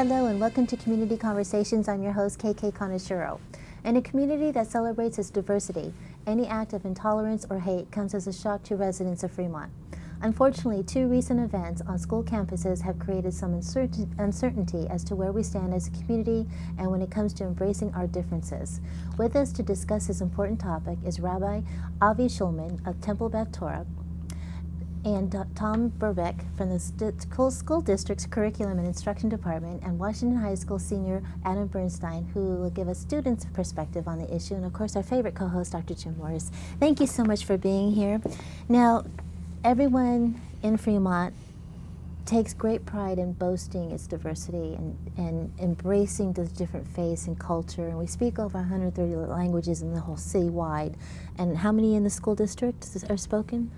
Hello and welcome to Community Conversations. I'm your host, KK Kaneshiro. In a community that celebrates its diversity, any act of intolerance or hate comes as a shock to residents of Fremont. Unfortunately, two recent events on school campuses have created some uncertainty as to where we stand as a community and when it comes to embracing our differences. With us to discuss this important topic is Rabbi Avi Shulman of Temple Beth Torah and Tom Burbeck from the school district's Curriculum and Instruction Department, and Washington High School senior Adam Bernstein, who will give us students' perspective on the issue, and of course our favorite co-host, Dr. Jim Morris. Thank you so much for being here. Now, everyone in Fremont takes great pride in boasting its diversity and embracing the different faiths and culture, and we speak over 130 languages in the whole city wide. And how many in the school district are spoken?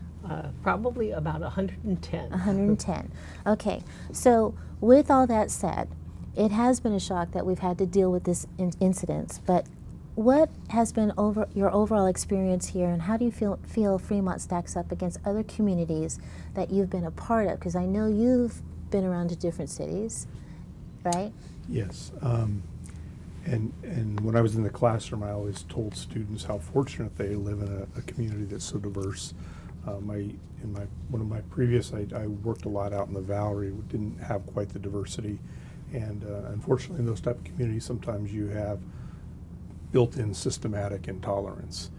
Probably about 110. 110. Okay, so with all that said, it has been a shock that we've had to deal with this incident, but what has been your overall experience here, and how do you feel Fremont stacks up against other communities that you've been a part of? Because I know you've been around to different cities, right? Yes. And when I was in the classroom, I always told students how fortunate they live in a community that's so diverse. One of my previous, I worked a lot out in the Valley. We didn't have quite the diversity, and unfortunately, in those type of communities, sometimes you have built-in systematic intolerance.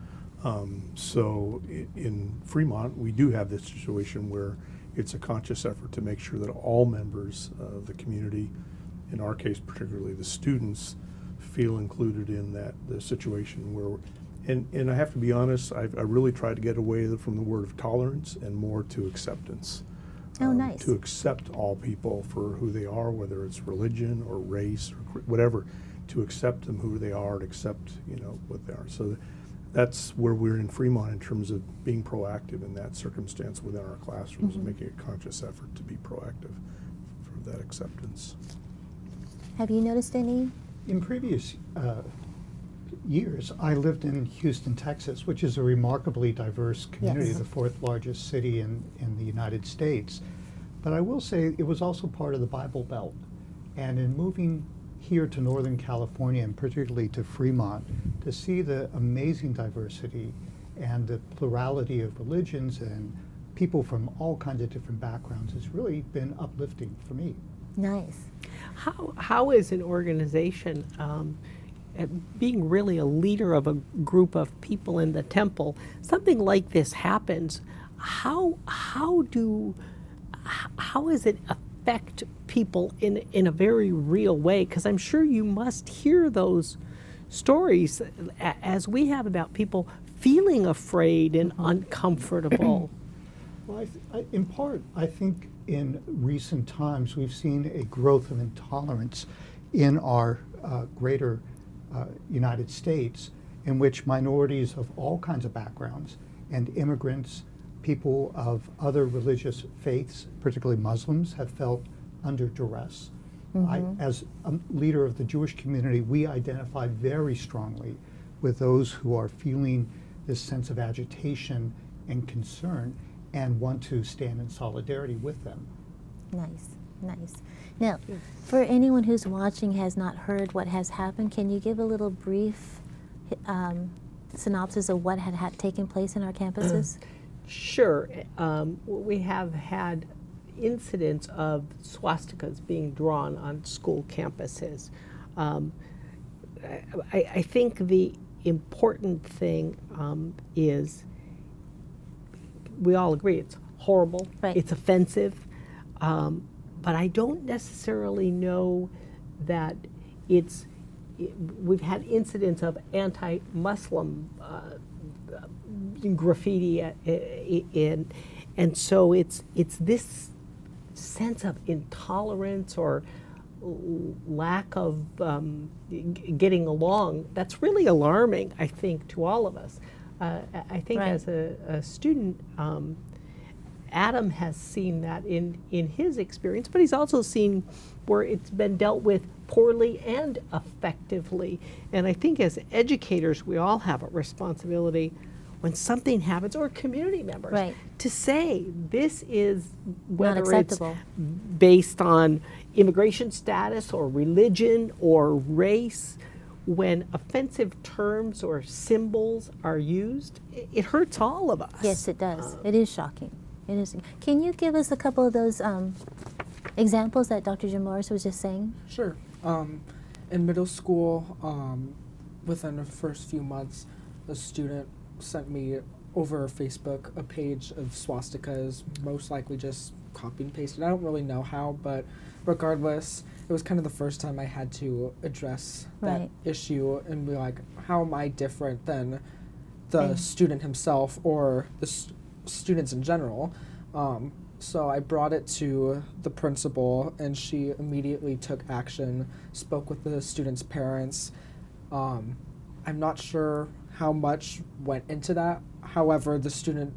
So in Fremont, we do have this situation where it's a conscious effort to make sure that all members of the community, in our case particularly the students, feel included in the situation where. And I have to be honest, I really tried to get away from the word of tolerance and more to acceptance. Oh, nice. To accept all people for who they are, whether it's religion or race or whatever, to accept them who they are and accept, what they are. So that's where we're in Fremont in terms of being proactive in that circumstance within our classrooms, and making a conscious effort to be proactive for that acceptance. Have you noticed any? In previous years, I lived in Houston, Texas, which is a remarkably diverse community, Yes. the fourth largest city in the United States. But I will say it was also part of the Bible Belt. And in moving here to Northern California, and particularly to Fremont, to see the amazing diversity and the plurality of religions and people from all kinds of different backgrounds has really been uplifting for me. Nice. How is an organization being really a leader of a group of people in the temple? Something like this happens. How does it affect people in a very real way? Because I'm sure you must hear those stories as we have about people feeling afraid and uncomfortable. Well, in part, I think in recent times we've seen a growth of intolerance in our greater United States, in which minorities of all kinds of backgrounds and immigrants, people of other religious faiths, particularly Muslims, have felt under duress. As a leader of the Jewish community, we identify very strongly with those who are feeling this sense of agitation and concern and want to stand in solidarity with them. Nice, nice. Now, for anyone who's watching has not heard what has happened, can you give a little brief synopsis of what had taken place in our campuses? Sure. We have had incidents of swastikas being drawn on school campuses. I think the important thing is we all agree it's horrible, Right. It's offensive, but I don't necessarily know that we've had incidents of anti-Muslim graffiti and so it's this sense of intolerance or lack of getting along that's really alarming, I think, to all of us. I think Right. as a student, Adam has seen that in his experience, but he's also seen where it's been dealt with poorly and effectively. And I think as educators, we all have a responsibility. when something happens, or community members, Right. to say this is, whether it's acceptable. based on immigration status or religion or race, when offensive terms or symbols are used, it hurts all of us. Yes, it does. It is shocking. It is. Can you give us a couple of those examples that Dr. Jim Morris was just saying? Sure. In middle school, within the first few months, a student sent me over Facebook a page of swastikas, most likely just copy and pasted. I don't really know how, but regardless, it was kind of the first time I had to address that Right. issue and be like, how am I different than the Same. student himself or the students in general? So I brought it to the principal, and she immediately took action, spoke with the students' parents. I'm not sure how much went into that. However, the student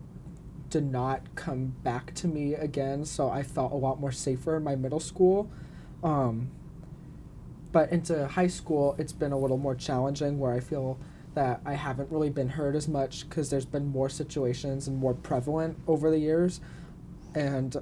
did not come back to me again, so I felt a lot more safer in my middle school. But into high school, it's been a little more challenging, where I feel that I haven't really been heard as much because there's been more situations and more prevalent over the years. And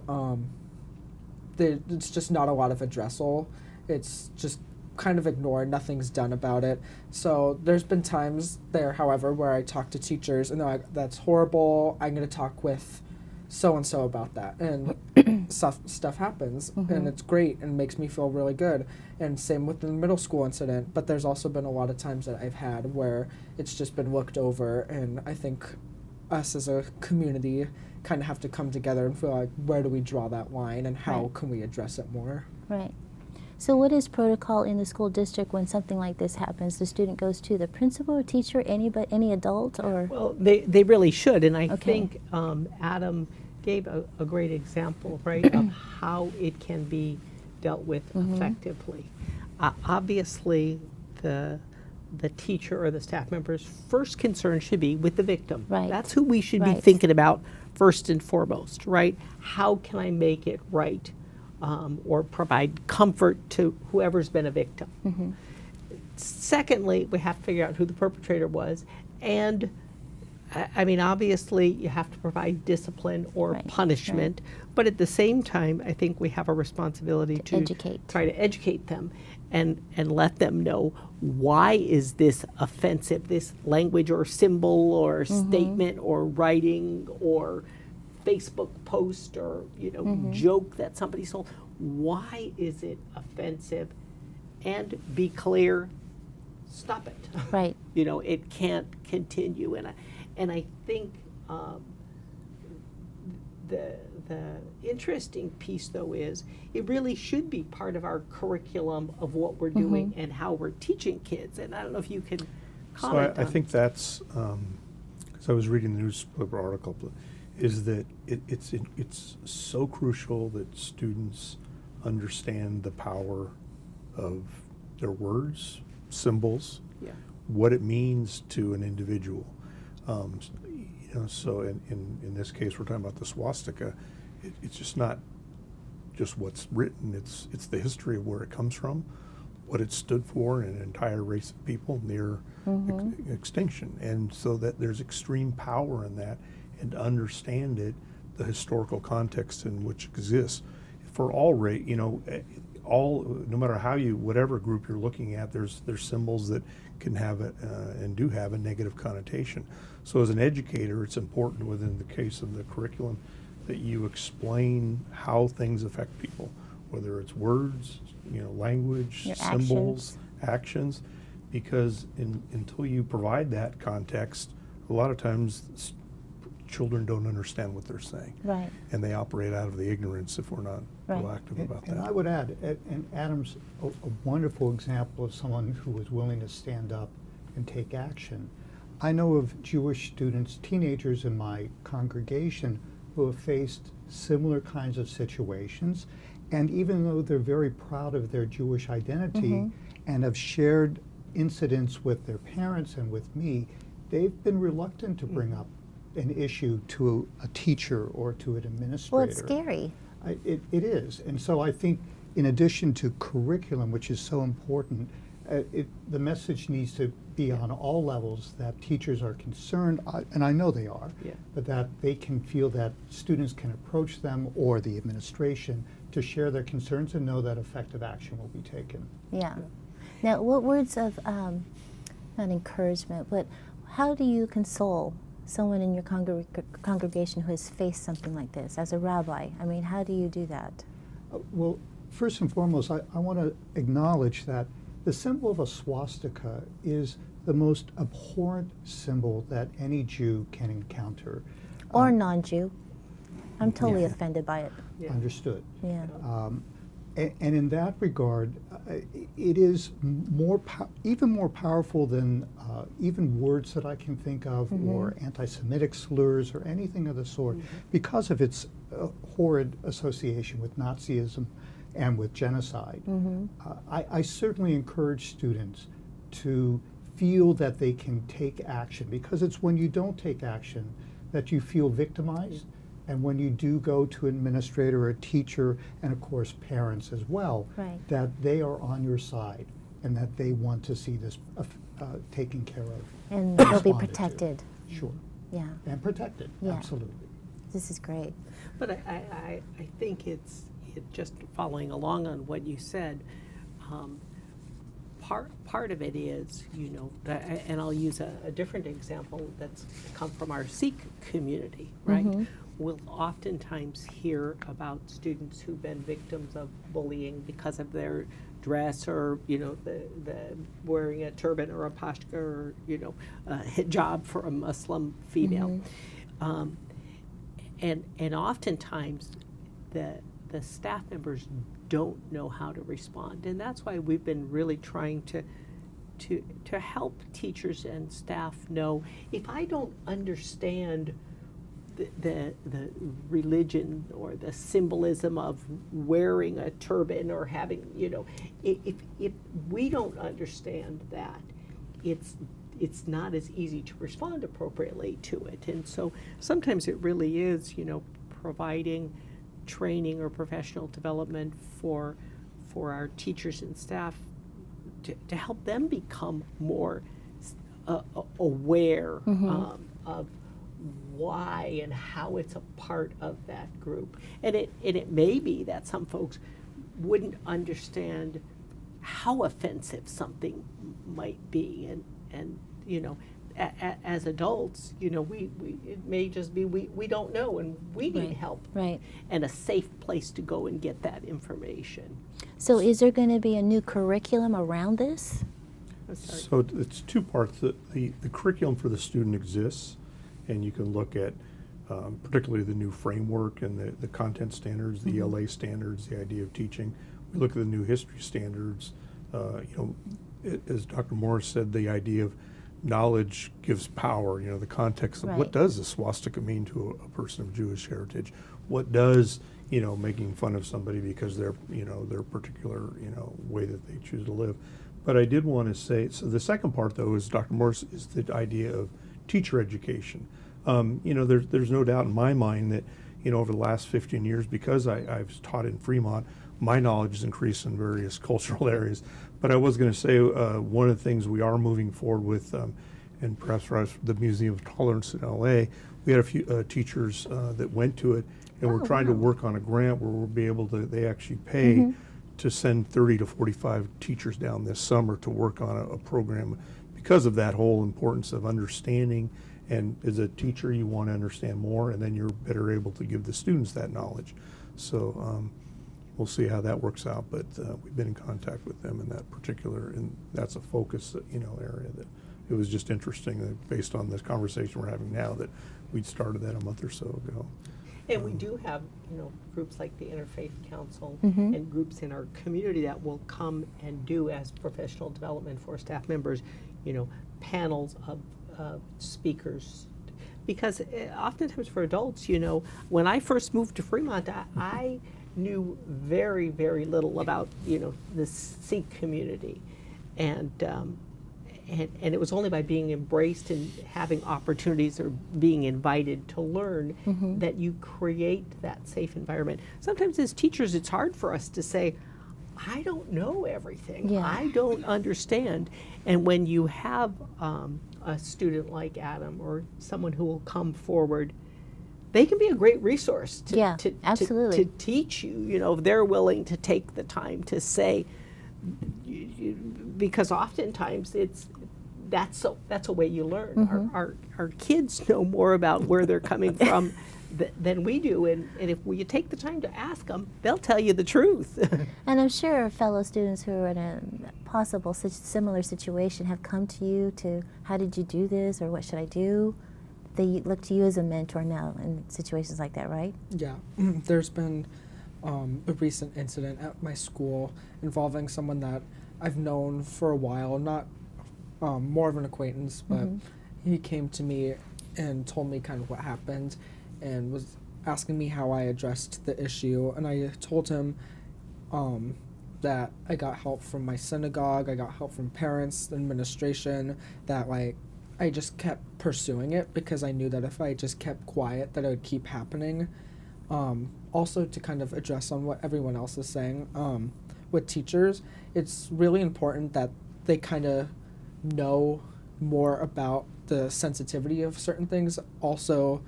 it's just not a lot of addressal. It's just kind of ignored. Nothing's done about it. So there's been times there, however, where I talk to teachers and they're like, that's horrible. I'm going to talk with so-and-so about that. And stuff happens. And it's great and makes me feel really good. And same with the middle school incident. But there's also been a lot of times that I've had where it's just been looked over. And I think us as a community kind of have to come together and feel like, where do we draw that line and how Right. can we address it more? Right. So what is protocol in the school district when something like this happens? The student goes to the principal or teacher, any adult, or? Well, they really should, and I Okay. think Adam gave a great example, right, of how it can be dealt with effectively. Obviously, the teacher or the staff member's first concern should be with the victim. Right. That's who we should be Right. thinking about first and foremost, right? How can I make it right, or provide comfort to whoever's been a victim? Secondly, we have to figure out who the perpetrator was, and I mean, obviously, you have to provide discipline or Right, punishment, but at the same time, I think we have a responsibility to educate. try to educate them and let them know, why is this offensive, this language or symbol or statement or writing or Facebook post or joke that somebody sold. Why is it offensive? And be clear, stop it. Right. It can't continue. And I think the interesting piece, though, is it really should be part of our curriculum of what we're doing and how we're teaching kids. And I don't know if you can comment So I on think that's, because I was reading the newspaper article, is that it's so crucial that students understand the power of their words, symbols, Yeah. what it means to an individual. So in this case, we're talking about the swastika. It's just not just what's written. It's the history of where it comes from, what it stood for in an entire race of people near extinction. And so that there's extreme power in that, and to understand it, the historical context in which it exists. For all no matter how whatever group you're looking at, there's symbols that can have and do have a negative connotation. So as an educator, it's important within the case of the curriculum that you explain how things affect people, whether it's words, language, Your symbols, actions, because until you provide that context, a lot of times children don't understand what they're saying. Right. And they operate out of the ignorance if we're not Right. proactive about And that. I would add, and Adam's a wonderful example of someone who was willing to stand up and take action. I know of Jewish students, teenagers in my congregation, who have faced similar kinds of situations, and even though they're very proud of their Jewish identity and have shared incidents with their parents and with me, they've been reluctant to bring up an issue to a teacher or to an administrator. Well, it's scary. It is. And so I think in addition to curriculum, which is so important, The message needs to be on all levels that teachers are concerned, and I know they are, Yeah. but that they can feel that students can approach them or the administration to share their concerns and know that effective action will be taken. Yeah. Now, what words of, not encouragement, but how do you console someone in your congregation who has faced something like this? As a rabbi, I mean, how do you do that? Well, first and foremost, I want to acknowledge that the symbol of a swastika is the most abhorrent symbol that any Jew can encounter. Or non-Jew. I'm totally Yeah. offended by it. Yeah. Understood. Yeah. And in that regard, it is even more powerful than even words that I can think of, or anti-Semitic slurs or anything of the sort, because of its horrid association with Nazism and with genocide. I certainly encourage students to feel that they can take action, because it's when you don't take action that you feel victimized. And when you do go to an administrator or a teacher, and of course parents as well, Right. that they are on your side and that they want to see this taken care of. And they'll be responded to. protected. Sure. Yeah. And protected, Yeah. absolutely. This is great. But I think it just following along on what you said, part of it is, and I'll use a different example that's come from our Sikh community, right? We'll oftentimes hear about students who've been victims of bullying because of their dress, or the wearing a turban or a pashka, or a hijab for a Muslim female, and oftentimes the staff members don't know how to respond, and that's why we've been really trying to help teachers and staff know, if I don't understand the religion or the symbolism of wearing a turban or having, if we don't understand that, it's not as easy to respond appropriately to it. And so sometimes it really is, providing training or professional development for our teachers and staff to help them become more aware of why and how it's a part of that group. And it may be that some folks wouldn't understand how offensive something might be, and as adults, we it may just be we don't know, and we need help, Right. and a safe place to go and get that information. So is there going to be a new curriculum around this? I'm sorry. So it's two parts. The curriculum for the student exists, and you can look at particularly the new framework and the content standards, the ELA standards, the idea of teaching. We look at the new history standards. As Dr. Morris said, the idea of knowledge gives power. The context of what does the swastika mean to a person of Jewish heritage? What does making fun of somebody because their particular way that they choose to live? But I did want to say, so the second part though is Dr. Morris, is the idea of teacher education. There's no doubt in my mind that over the last 15 years, because I've taught in Fremont, my knowledge has increased in various cultural areas. But I was going to say one of the things we are moving forward with, and perhaps for us, the Museum of Tolerance in LA, we had a few teachers that went to it, and we're trying to work on a grant where we'll be able to, they actually pay to send 30 to 45 teachers down this summer to work on a program, because of that whole importance of understanding. And as a teacher, you want to understand more, and then you're better able to give the students that knowledge. So we'll see how that works out, but we've been in contact with them in that particular, and that's a focus area that it was just interesting that based on this conversation we're having now that we'd started that a month or so ago. And we do have, groups like the Interfaith Council and groups in our community that will come and do, as professional development for staff members, panels of speakers. Because oftentimes for adults, when I first moved to Fremont, I knew very, very little about, the Sikh community. And it was only by being embraced and having opportunities or being invited to learn that you create that safe environment. Sometimes as teachers, it's hard for us to say, I don't know everything. Yeah. I don't understand. And when you have a student like Adam or someone who will come forward, they can be a great resource to, Yeah, absolutely. to teach you. You know, if they're willing to take the time to say, because oftentimes that's a way you learn. Mm-hmm. Our kids know more about where they're coming from than we do, and if you take the time to ask them, they'll tell you the truth. And I'm sure fellow students who are in a possible similar situation have come to you to, how did you do this, or what should I do? They look to you as a mentor now in situations like that, right? Yeah, there's been a recent incident at my school involving someone that I've known for a while, not more of an acquaintance, but he came to me and told me kind of what happened and was asking me how I addressed the issue. And I told him that I got help from my synagogue, I got help from parents, administration, that like I just kept pursuing it because I knew that if I just kept quiet that it would keep happening. Also to kind of address on what everyone else is saying, with teachers, it's really important that they kind of know more about the sensitivity of certain things. Also,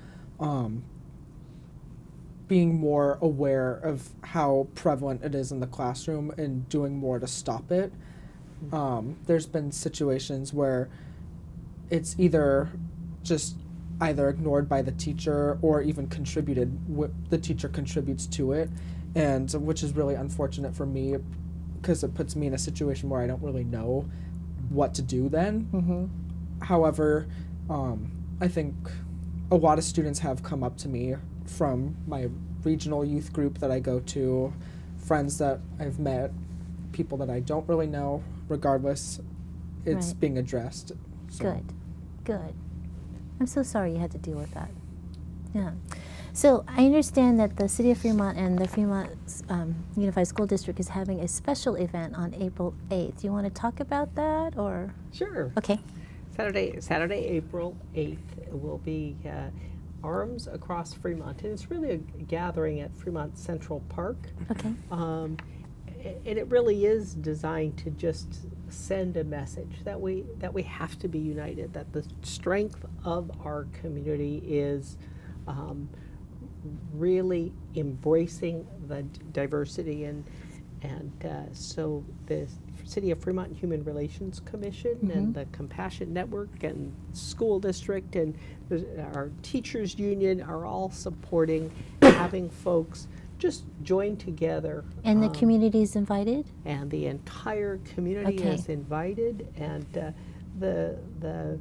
being more aware of how prevalent it is in the classroom and doing more to stop it. There's been situations where it's either ignored by the teacher or even the teacher contributes to it, and which is really unfortunate for me because it puts me in a situation where I don't really know what to do then. However, I think a lot of students have come up to me from my regional youth group that I go to, friends that I've met, people that I don't really know. Regardless, it's Right. being addressed. So. Good. I'm so sorry you had to deal with that. Yeah. So I understand that the City of Fremont and the Fremont Unified School District is having a special event on April 8th. Do you want to talk about that, or? Sure. Okay. Saturday, April 8th will be Arms Across Fremont. And it's really a gathering at Fremont Central Park. Okay. And it really is designed to just send a message that we have to be united, that the strength of our community is really embracing the diversity, and so the City of Fremont Human Relations Commission and the Compassion Network and school district and our teachers union are all supporting having folks just join together. And the community is invited? And the entire community Okay. is invited, and the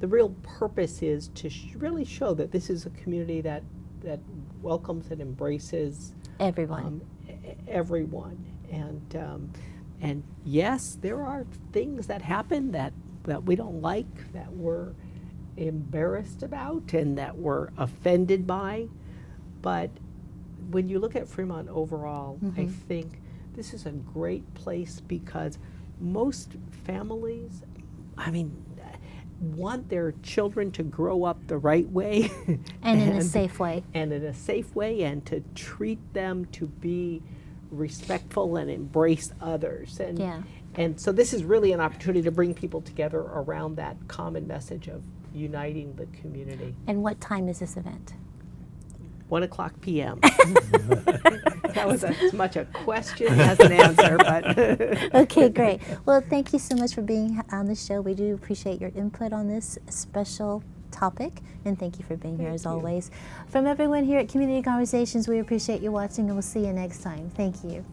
real purpose is to really show that this is a community that welcomes and embraces Everyone. everyone. And yes, there are things that happen that we don't like, that we're embarrassed about, and that we're offended by. But when you look at Fremont overall, I think this is a great place because most families, want their children to grow up the right way. And in a safe way. And in a safe way, and to treat them to be respectful and embrace others. And, Yeah. and so this is really an opportunity to bring people together around that common message of uniting the community. And what time is this event? 1:00 p.m. That was as much a question as an answer, but Okay, great. Well, thank you so much for being on the show. We do appreciate your input on this special topic, and thank you for being here as always. From everyone here at Community Conversations, we appreciate you watching, and we'll see you next time. Thank you.